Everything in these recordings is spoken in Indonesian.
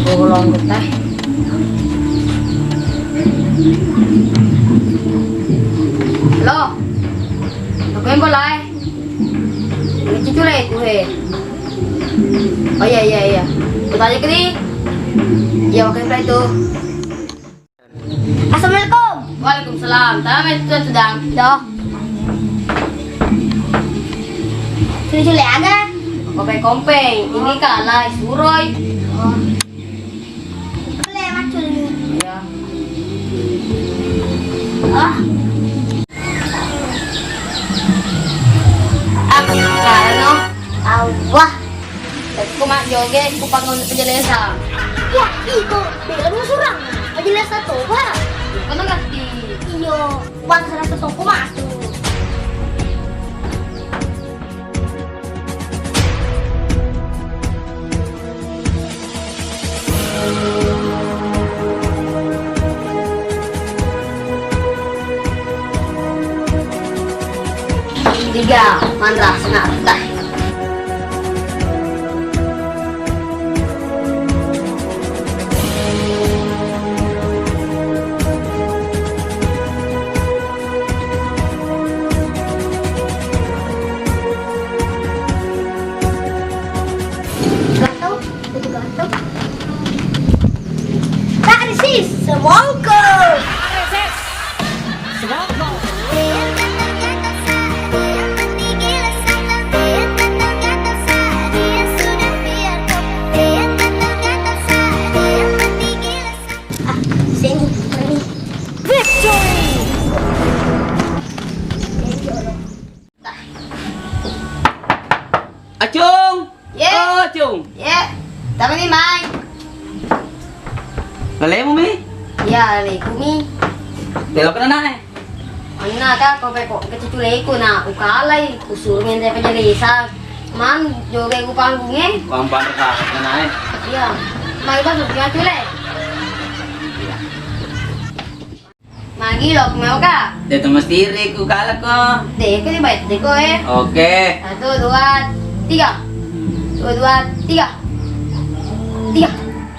Tolong teh. Halo. Aku yang boleh. Ini cucu lah itu he. Oh iya. Aku tanya ke nih. Ya oke itu. Assalamualaikum. Waalaikumsalam. Tahu itu sedang. Doh. Cule aga. Kompeng. Ini kalah suroy. Cule macul. Ya. Ah. Aku no. Awah. Aku mak joget, aku panggil penjelasan. Ya, itu belum surang. Majelis satu, Pak. Kau ngerti? Iyo, uang 100 toko masuk. Tiga, mandra senar teh. Gatal, itu gatal. Tak resis, semongko. Sini, ini. Acung. Ye. Oh, Acung. Ya, tapi ni mai. Lele mo mi? Ya, lekumi. Belok na na eh. Anna ka ko pe ko cucu leku na ukalai usur ngente penjelasan. Man joget ku panggungnya. Kampar ka na na eh. Iya. Mai ba sudah cule. Magi lok mau ka? Dito mesti ku kala ko. Deko ni baik deko Oke. 1, 2, 3. 1, 2, 3. 3.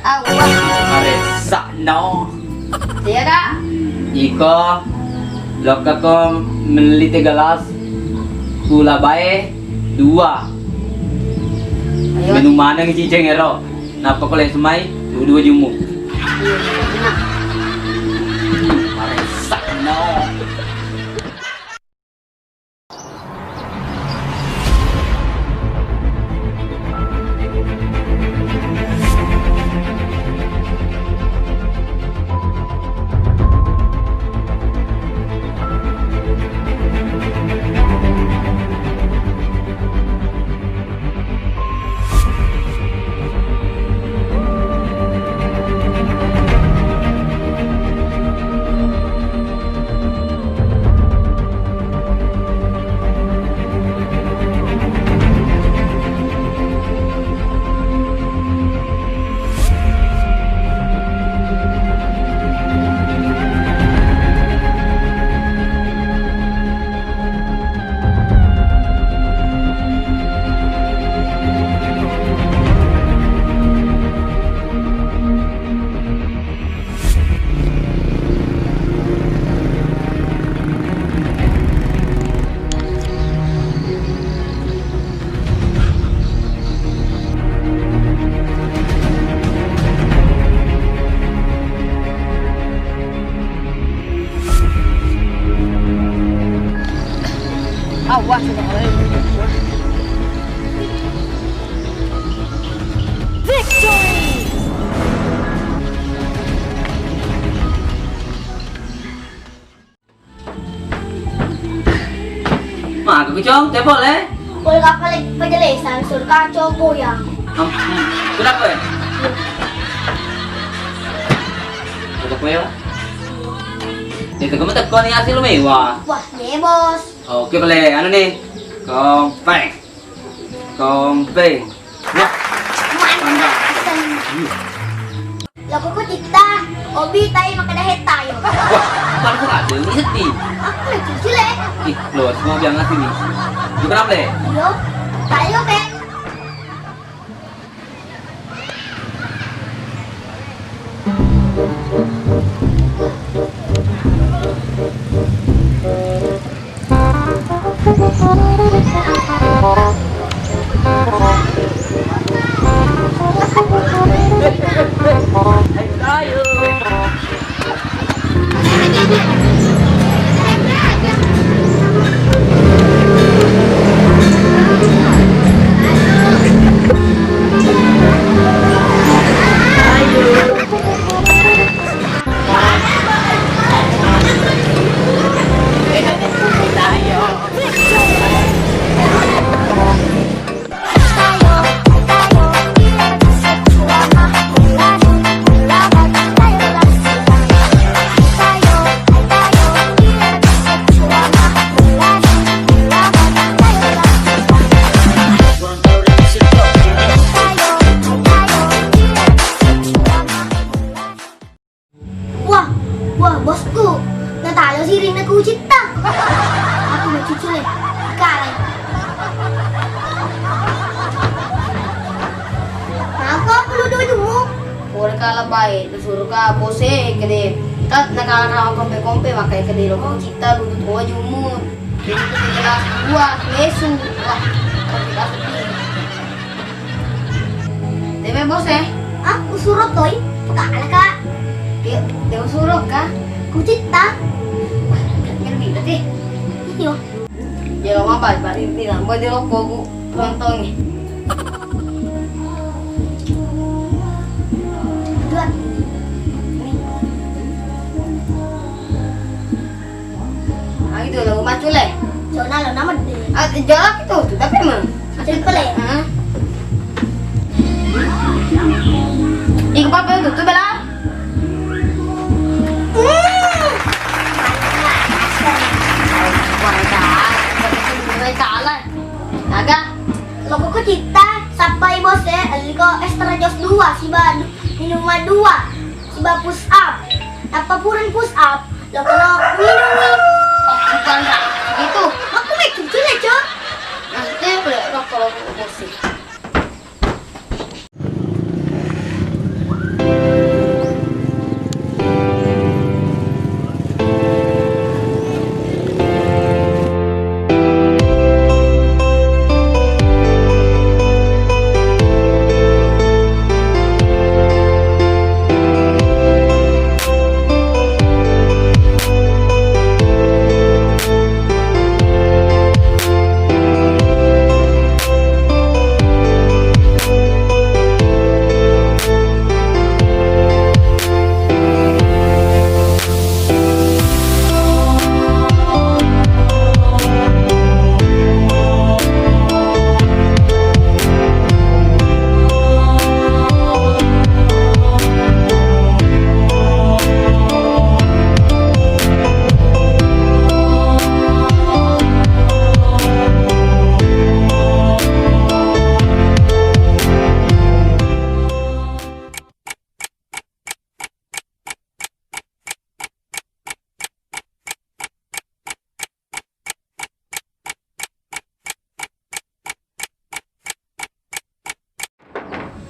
Awak. Mare sakno. Dia kak. Iko lokka ko melite galas gula bae 2. Ayo. Minuman ng ciceng ero. Napa ko le sumay? Dua jumu. Iya, Mare sakno. Awas sudah mulai. Ma, ko chong, te boleh? Boleh kapal penjelasan surga coba yang. Kenapa ya? Buka po yun. Dito ka matagko ni Asi Lumewa. Wah, nih bos. Oke boleh, ano nih? Kompeng. Kompeng. Wah, Mantap. Lagu ko kita, obi tayo makadahit tayo. wah, parang ko ada ini sedih. Aku lagi sila. Ih, lo semua bilang ngasih nih. Itu kenapa deh? Yo, tayo ke. kalah baik, suruh ka bose kede. Tat nakakawa kompe-kompe makai kede lo kau cipta lutut gua jumur. Jadi itu jelas gua mesu. Wah, kita sedih. Teme bose. Ah, usurot toy. Kala ka. Dia suruh kah? Kucita. Ngerti tadi. Iyo. Ya lo apa? Bari bilang buat dia lo kogu lontongnya. Dua. Ah itu lo macul le. Soalnya lo nama deh. Ah jarak itu tuh tapi mah. Macul pele. Hah? Ikaw pa pa tuh bela. Kalah. Naga. Logo ko cita sampai bos aliko extra jos 2 siba minuman 2 siba push up napapuran push up lo kalau minum Bukan gitu. aku may cucu na cuy Nanti boleh rokok kalau bosi.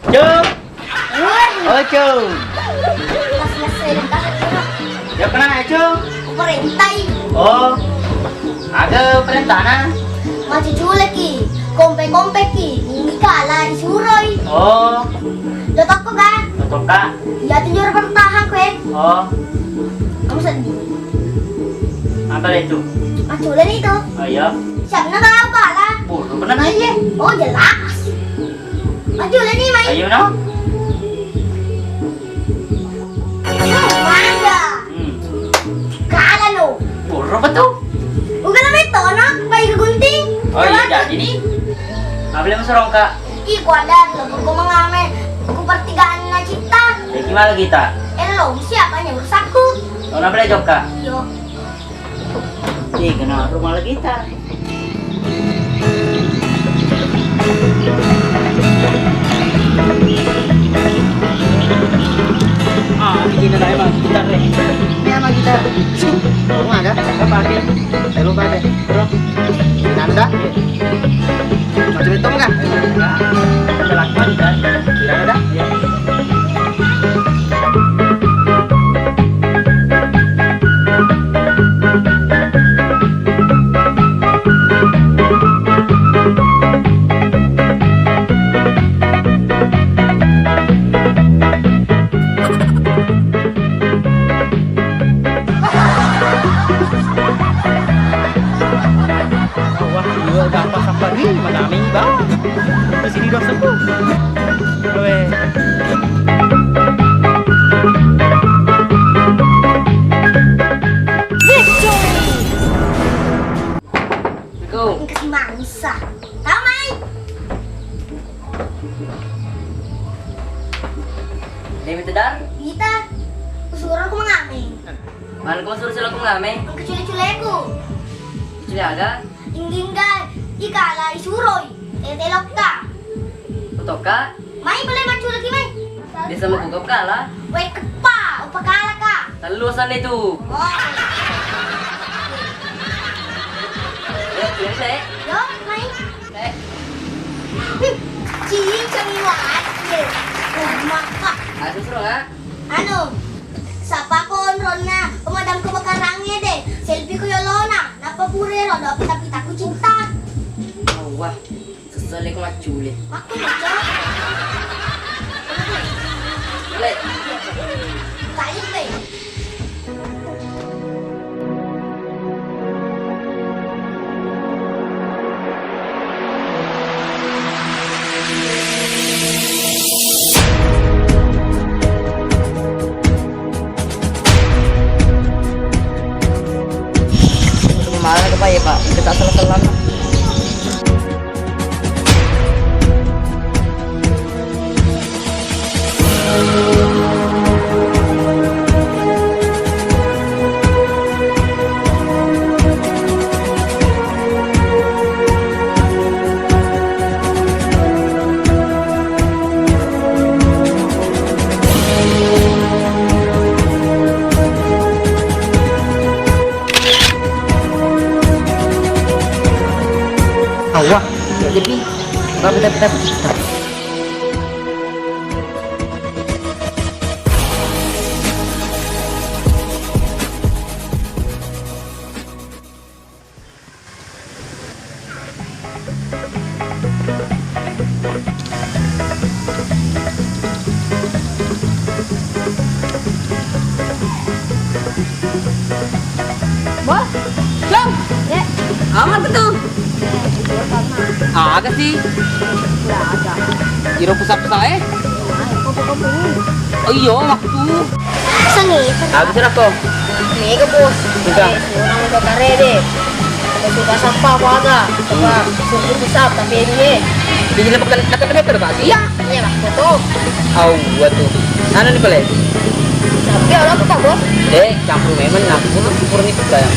Cung. Oh, Cung. selesai Ya pernah ya, Cung? perentai Oh. Ada perintah na. maju cuci ki kompe ki ini kalah disuruh Oh. lo toko kan Betul, Kak. ya tunjuk bertahan kue Oh. kamu sedih Apa itu? maju lagi itu Oh, iya. siapa nak kau kalah Burung pernah aja. oh jelas maju lagi main Ayo, no. Mangga Hmm. kalah lo Burung betul. udah lama itu anak bayi kegunting Oh, iya jadi nih. Nggak boleh maserong, Kak. ih kuadrat lo aku mengame aku pertigaan na cipta Ya gimana kita? lo siapa yang ursaku Oh, nggak boleh jok, Kak. yo Ih, kena rumah lagi kita. Ah, bikin na tayo gitar deh. Ini sama kita. Oh, ada? Apa ada? Saya lupa deh. Bro, Nanda. Macam itu enggak? ada lakukan kan? Tidak ada. Ya. Wah, dua gampang sampai nih, madaming ba? Di sini dong sembuh. Weh. Go. yang kasih mangsa tahu mai Demi tedar. kita usuran aku mengame Mana kau suruh sila kung ngame? ang kecule-culeku Cili aga. ingingga ikala isuroy tetelok ka Utok ka. mai boleh maju lagi mai Bisa magugap ka lah. wait kepa upakala ka Talusan na ito. oh Ya, yun na eh. yo mai Eh, cincang iwan ye maka Seru ha? Ano? Sapa ko ron na pemadam kebakarannya deh. Selfie ko yolona. Napapure ron dapat tapi aku cinta. Wah, sesali ko maculi. Aku macam. Le, Kayu deh. gimana tuh Pak ya Pak? Kita salah-salah. Wah, jadi bentar. Bos, Jom. Ya, Aman betul. Agak sih. udah ada. Jiro pusat-pusat Kopi-kopi. Oh iya, waktu. Sengit. Habis aku. Nih ke bos. Udah. Orang udah kare deh. Kalau sudah sampah apa ada? Coba suruh pusat tapi ini. Jadi lepas dekat meter Pak. Iya, ini lah foto. Oh, waduh. Anu nih boleh. Tapi orang apa bos? Campur memang aku pun purun itu kayak.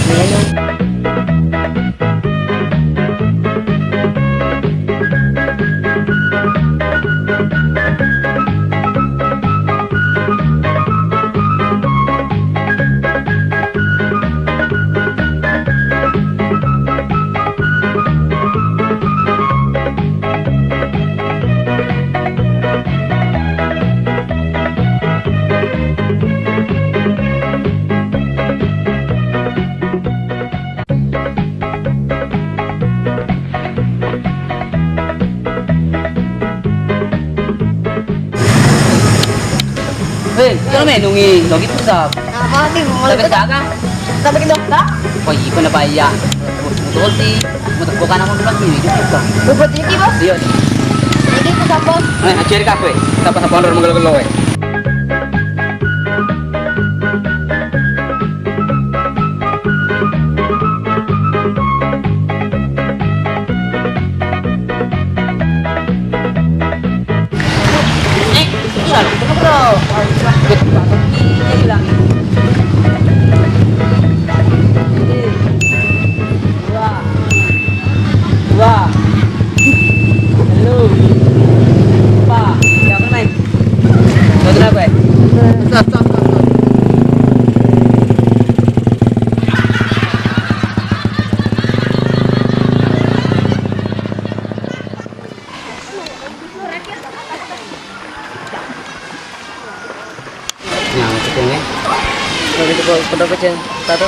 Hei, jangan main nungi, lagi pusat. Apa sih? Tapi sekarang, Tapi dokter. oh iya pernah bayar. Betul sih, mau tak bukan nama bukan ini juga. Bubut ini bos. Iya. Ini pusat bos. Cari kafe. Siapa orang menggelo-gelo Wah. Halo. Pak, siapa nih? Mau kenapa? Stop. Nah, cekungnya. Kalau itu pada kecil, satu.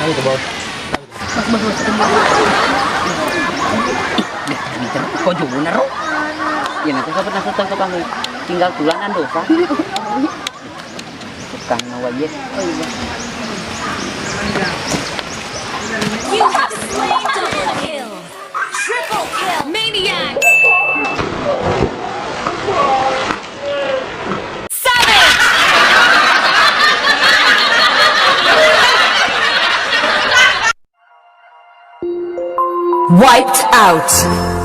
Nah, itu bos. Kok juga naruh? Ya nanti saya pernah setang ke kamu tinggal tulanan dosa. Tukang nawaje. Oh iya. You have slain double kill. Triple kill. Maniac. Wiped out.